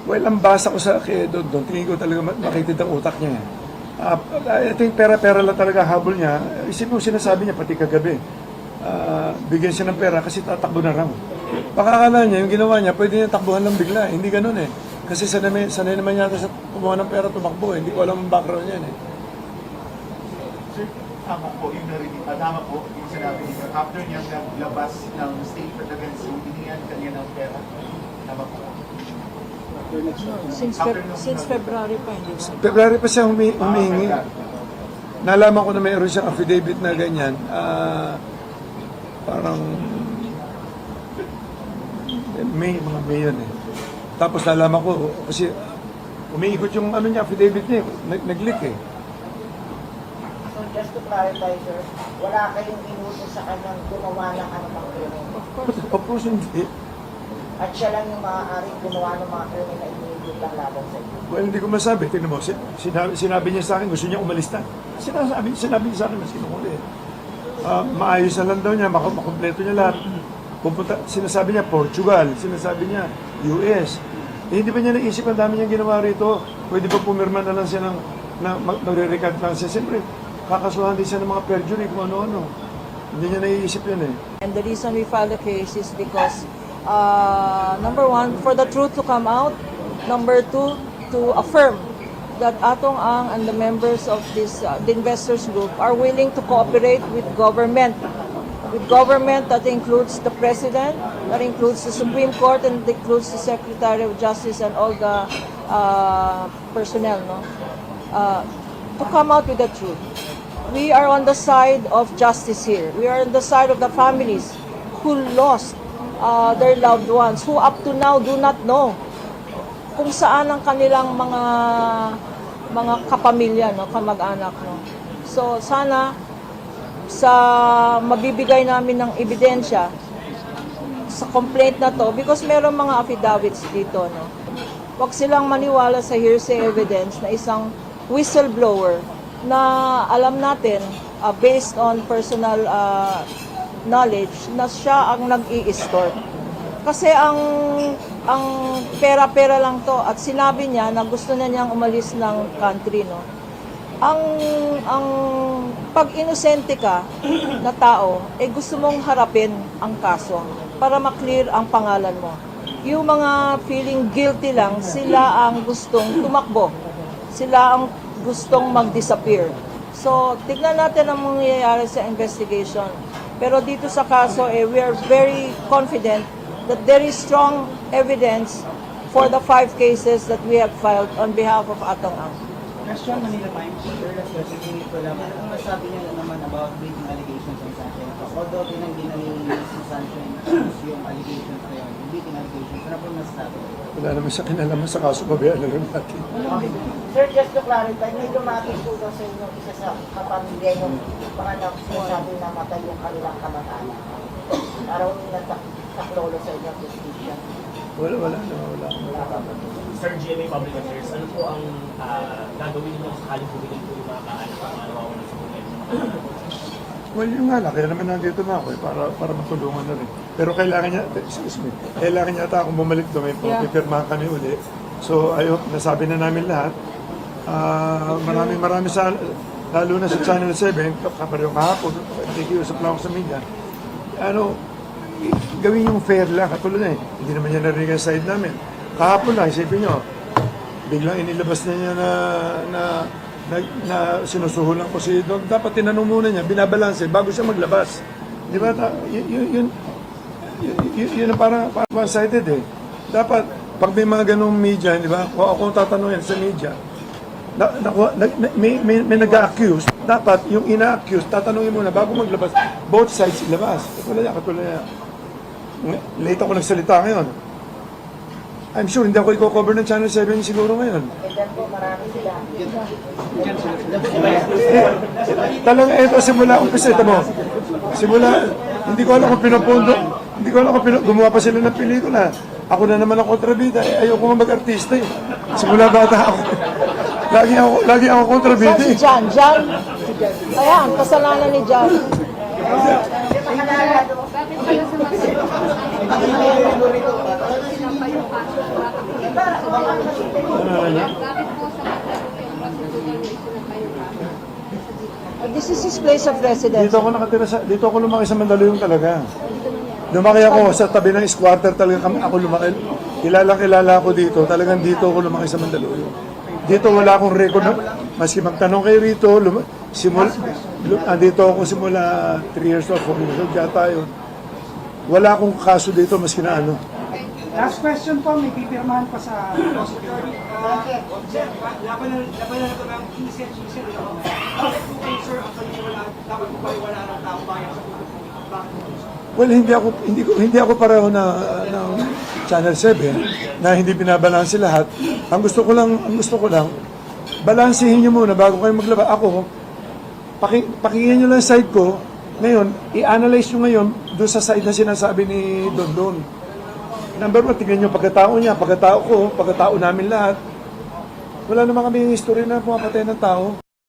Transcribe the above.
Well, ang basa ko sa kay Dondon, tingin ko talaga makitid ang utak niya. I think pera-pera lang talaga habol niya. Isipin mo sinasabi niya pati kagabi. Bigyan siya ng pera kasi tatakbo na raw. Baka akala niya, yung ginawa niya, pwede niya takbuhan lang bigla. Hindi ganun eh. Kasi sanay naman yata sa kumuha ng pera, tumakbo eh. Hindi ko alam ang background niya eh. Sir, tama po yung narinig. Tama po yung sinabi niyo. After niya naglabas ng statement against you, hinihingan kanya ng pera. Tama po. Since February pa, hindi ba? February pa siya humihingi. Nalaman ko na mayroon siyang affidavit na ganyan. Parang mga May yun eh. Tapos nalaman ko, kasi umiikot yung ano niya, affidavit niya, nag-leak eh. So just to clarify, sir, wala kayong inutos sa kanyang gumawa ng anumang krimen. Of course hindi. At siya lang yung maaaring gumawa ng mga krimen na iniigit lang laban sa inyo. Well, hindi ko masabi. Tingnan mo, sinabi niya sa akin, gusto niya umalis na. Sinabi niya sa akin, mas kinukuli eh. Maayos na lang daw niya, makumpleto niya lahat. Sinasabi niya Portugal, sinasabi niya US. Hindi ba niya naisip ang dami niyang ginawa rito? Pwede ba pumirma na lang siya na magre-recant lang siya? Siyempre, kakasuhan din siya ng mga perjury kung ano-ano. Hindi niya naiisip yun eh. And the reason we filed the case is because, number one, for the truth to come out. Number two, to affirm that Atong Ang and the members of this the investors group are willing to cooperate with government. With government that includes the President, that includes the Supreme Court, and that includes the Secretary of Justice and all the personnel, no? To come out with the truth. We are on the side of justice here. We are on the side of the families who lost their loved ones, who up to now do not know kung saan ang kanilang mga kapamilya, no, kamag-anak, no. So sana sa mabibigay namin ng ebidensya sa complaint na to, because meron mga affidavits dito, no. Huwag silang maniwala sa hearsay evidence na isang whistleblower na alam natin based on personal knowledge na siya ang nag-i-extort. Kasi ang pera-pera lang to, at sinabi niya na gusto na niyang umalis ng country, no. Ang pag inosente ka na tao, gusto mong harapin ang kaso para maklear ang pangalan mo. Yung mga feeling guilty lang, sila ang gustong tumakbo. Sila ang gustong mag-disappear. So, tignan natin ang mangyayari sa investigation. Pero dito sa kaso, we are very confident that there is strong evidence for the 5 cases that we have filed on behalf of Atong Ang. Question Manila Times, sir, last question, hindi ko lang. Ano masabi niya naman about breaking allegations on Sunshine? Although tinanggi na ni Sunshine yung allegations na yun, yung breaking allegations, ano po masasabi? Wala naman siya kinalaman sa kaso, babayaan na lang natin. Okay. Sir, just to clarify, may lumapit po daw sa inyo isa sa kapamilya yung mga nagsasabi na matay yung kanilang kamag-anak. Araw nila taklolo sa inyong justicia. Wala. Sir, GMA Public Affairs, ano po ang gagawin mo sakaling bumili po yung mga kaanak ang mga nawawalan sa buhay? Well, yung nga lang, kaya naman nandito na ako para matulungan na rin. Pero kailangan niya ata akong bumalik doon, may pipirmahan kami uli. So, I hope, nasabi na namin lahat. Marami sa, lalo na sa Channel 7, kapareho kahapon, nakikiusap lang ako sa media. Gawin yung fair lang, katulad na hindi naman niya narinig ang side namin. Kahapon lang, isipin nyo, biglang inilabas na niya na sinusuhulan ko si Dog. Dapat tinanong muna niya, binabalanse, bago siya maglabas. Di ba? Yun ang parang one-sided eh. Dapat, pag may mga ganong media, di ba? Kung ako tatanungin sa media, may nag-accuse, dapat yung ina-accuse, tatanungin muna, bago maglabas, both sides ilabas. Katulad niya. Late ako nagsalita ngayon. I'm sure hindi ako i-cover ng Channel 7 siguro ngayon. Kaya po, marami sila. Talaga ito, simula umpisa, ito mo. Simula, hindi ko alam kung pinapondo, gumawa pa sila ng pelikula. Ako na naman ang kontrabida, ayoko nga mag-artista eh. Simula bata ako. Lagi ako kontrabida eh. Si John. Ayan, kasalanan ni John. Bakit Bakit po sa Mandaluyong prosecutor issue na kayo kami? This is his place of residence. Dito ako nakatira dito ako lumaki sa Mandaluyong talaga. Lumaki ako sa tabi ng squatter talaga ako lumaki. Kilala ko dito. Talagang dito ako lumaki sa Mandaluyong. Dito wala akong record na, maski magtanong kay Rito, dito ako simula 3 years old, 4 years old yata yun. Wala akong kaso dito maski na ano. Last question po, may pipirmahan pa sa prosecutor. Sir, laban na ito ng isip, bakit po kayo, sir, ang wala, dapat po kayo wala ng tao bayan sa bakit po? Well, hindi ako pareho ng Channel 7 na hindi binabalanse lahat. Ang gusto ko lang balansehin niyo muna bago kayo maglaba. Ako, pakinggan niyo lang yung side ko. Ngayon, i-analyze niyo ngayon doon sa side na sinasabi ni Don Don. Number 1, tingnan niyo pagkatao niya, pagkatao ko, pagkatao namin lahat. Wala naman kami history na pumapatay ng tao.